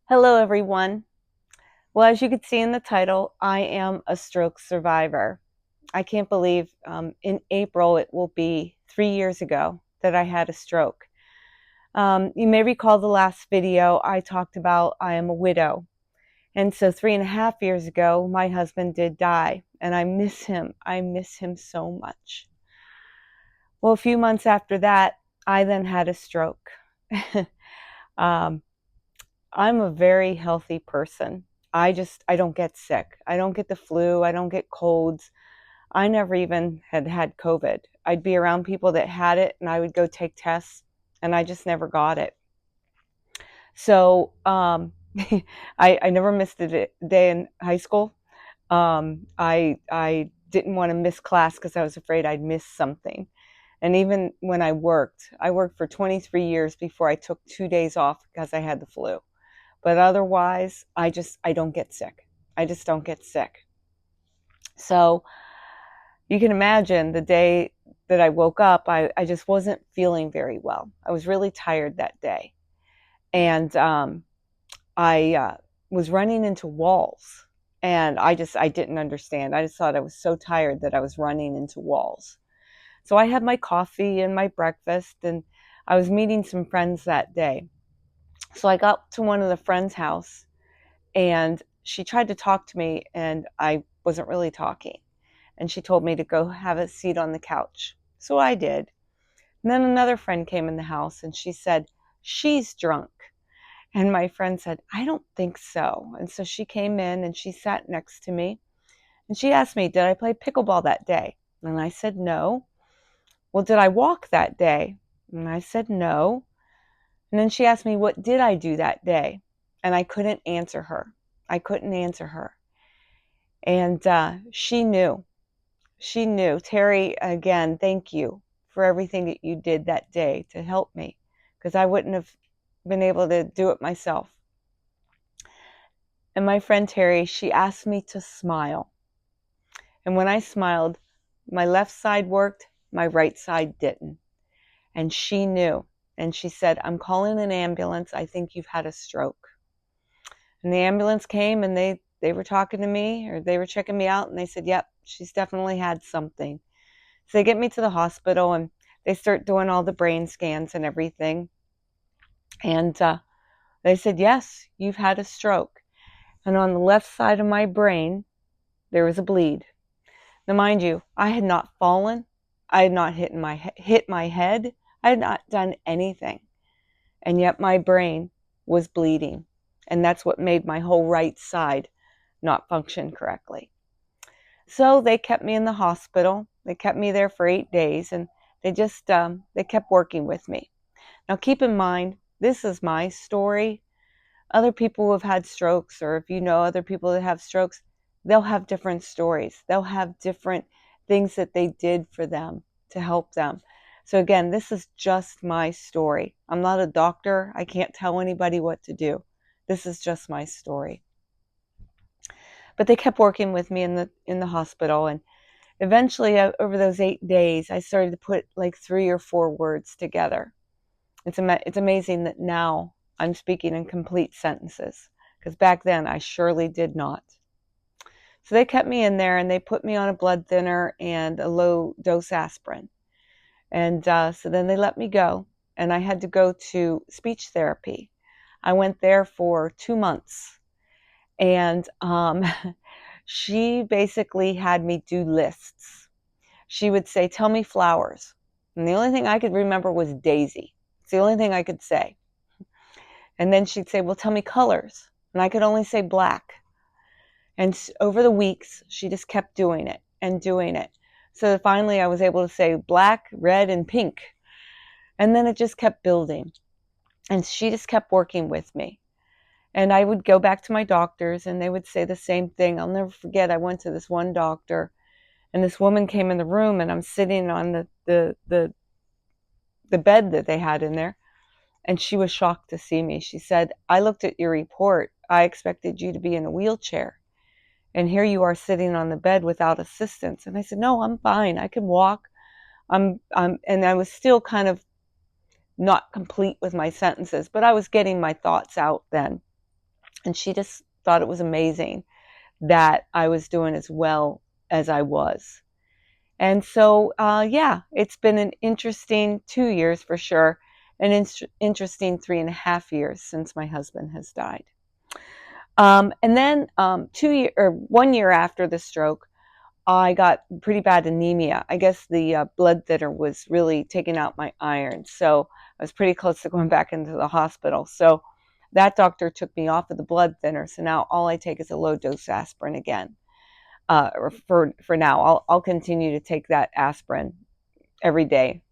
Hello, everyone. Well, as you can see in the title, I am a stroke survivor. I can't believe in April it will be 3 years ago that I had a stroke. You may recall the last video I talked about I am a widow. And so 3.5 years ago, my husband did die, and I miss him. I miss him so much. Well, a few months after that, I then had a stroke. um, I'm a very healthy person. I don't get sick. I don't get the flu. I don't get colds. I never even had COVID. I'd be around people that had it and I would go take tests and I just never got it. So I never missed a day in high school. I didn't want to miss class because I was afraid I'd miss something. And even when I worked for 23 years before I took 2 days off because I had the flu. But otherwise, I don't get sick. I just don't get sick. So you can imagine the day that I woke up, I just wasn't feeling very well. I was really tired that day. And I was running into walls. And I didn't understand. I just thought I was so tired that I was running into walls. So I had my coffee and my breakfast, and I was meeting some friends that day. So I got to one of the friends' house, and she tried to talk to me, and I wasn't really talking. And she told me to go have a seat on the couch. So I did. And then another friend came in the house and she said, "She's drunk." And my friend said, "I don't think so." And so she came in and she sat next to me and she asked me, "Did I play pickleball that day?" And I said, "No." "Well, did I walk that day?" And I said, "No." And then she asked me, "What did I do that day?" And I couldn't answer her. I couldn't answer her. And she knew. She knew. Terry, again, thank you for everything that you did that day to help me, because I wouldn't have been able to do it myself. And my friend Terry, she asked me to smile. And when I smiled, my left side worked, my right side didn't. And she knew. And she said, "I'm calling an ambulance. I think you've had a stroke." And the ambulance came and they were talking to me, or they were checking me out, and they said, "Yep, she's definitely had something." So they get me to the hospital and they start doing all the brain scans and everything. And they said, "Yes, you've had a stroke." And on the left side of my brain, there was a bleed. Now, mind you, I had not fallen. I had not hit my head. I had not done anything. And yet my brain was bleeding. And that's what made my whole right side not function correctly. So they kept me in the hospital. They kept me there for 8 days, and they kept working with me. Now, keep in mind, this is my story. Other people who have had strokes, or if you know other people that have strokes, they'll have different stories. They'll have different things that they did for them to help them. So again, this is just my story. I'm not a doctor. I can't tell anybody what to do. This is just my story. But they kept working with me in the hospital, and eventually over those 8 days, I started to put like 3 or 4 words together. It's amazing that now I'm speaking in complete sentences, because back then I surely did not. So they kept me in there and they put me on a blood thinner and a low dose aspirin. And so then they let me go, and I had to go to speech therapy. I went there for 2 months, and she basically had me do lists. She would say, "Tell me flowers." And the only thing I could remember was daisy. It's the only thing I could say. And then she'd say, "Well, tell me colors." And I could only say black. And over the weeks, she just kept doing it and doing it. So finally, I was able to say black, red, and pink. And then it just kept building. And she just kept working with me. And I would go back to my doctors, and they would say the same thing. I'll never forget, I went to this one doctor, and this woman came in the room, and I'm sitting on the bed that they had in there. And she was shocked to see me. She said, "I looked at your report. I expected you to be in a wheelchair. And here you are sitting on the bed without assistance." And I said, "No, I'm fine. I can walk." And I was still kind of not complete with my sentences, but I was getting my thoughts out then. And she just thought it was amazing that I was doing as well as I was. And so, yeah, it's been an interesting 2 years for sure, an interesting 3.5 years since my husband has died. And then 2 year or 1 year after the stroke, I got pretty bad anemia. I guess the blood thinner was really taking out my iron, so I was pretty close to going back into the hospital. So that doctor took me off of the blood thinner. So now all I take is a low dose aspirin again. For now, I'll continue to take that aspirin every day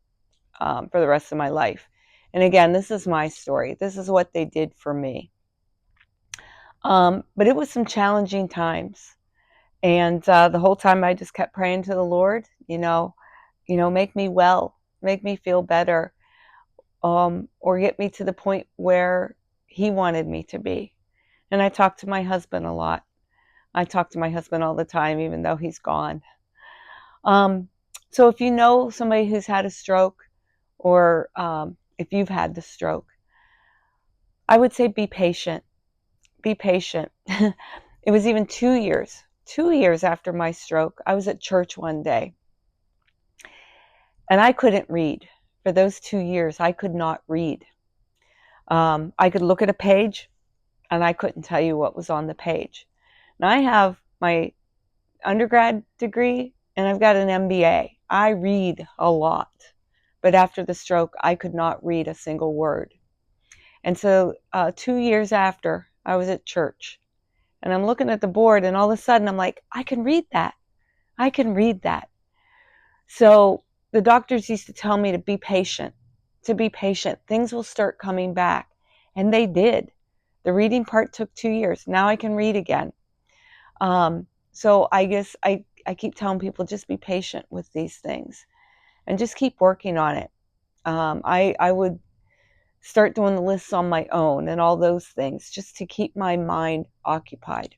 for the rest of my life. And again, this is my story. This is what they did for me. But it was some challenging times. And the whole time I just kept praying to the Lord, make me well, make me feel better, or get me to the point where He wanted me to be. And I talked to my husband a lot. I talk to my husband all the time, even though he's gone. So if you know somebody who's had a stroke, or if you've had the stroke, I would say be patient. Be patient. It was even 2 years after my stroke. I was at church one day, and I couldn't read. For those 2 years, I could not read. I could look at a page, and I couldn't tell you what was on the page. Now, I have my undergrad degree, and I've got an MBA. I read a lot. But after the stroke, I could not read a single word. And so 2 years after, I was at church, and I'm looking at the board, and all of a sudden, I'm like, I can read that. I can read that. So the doctors used to tell me to be patient, to be patient. Things will start coming back. And they did. The reading part took 2 years. Now I can read again. So I guess I keep telling people, just be patient with these things and just keep working on it. I would start doing the lists on my own and all those things just to keep my mind occupied.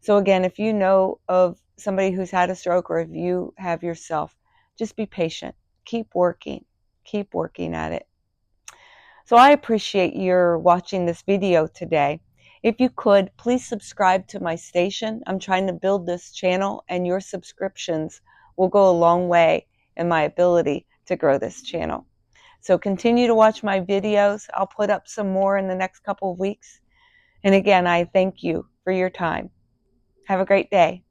So again, if you know of somebody who's had a stroke, or if you have yourself, just be patient. Keep working at it. So I appreciate your watching this video today. If you could, please subscribe to my station. I'm trying to build this channel, and your subscriptions will go a long way in my ability to grow this channel. So continue to watch my videos. I'll put up some more in the next couple of weeks. And again, I thank you for your time. Have a great day.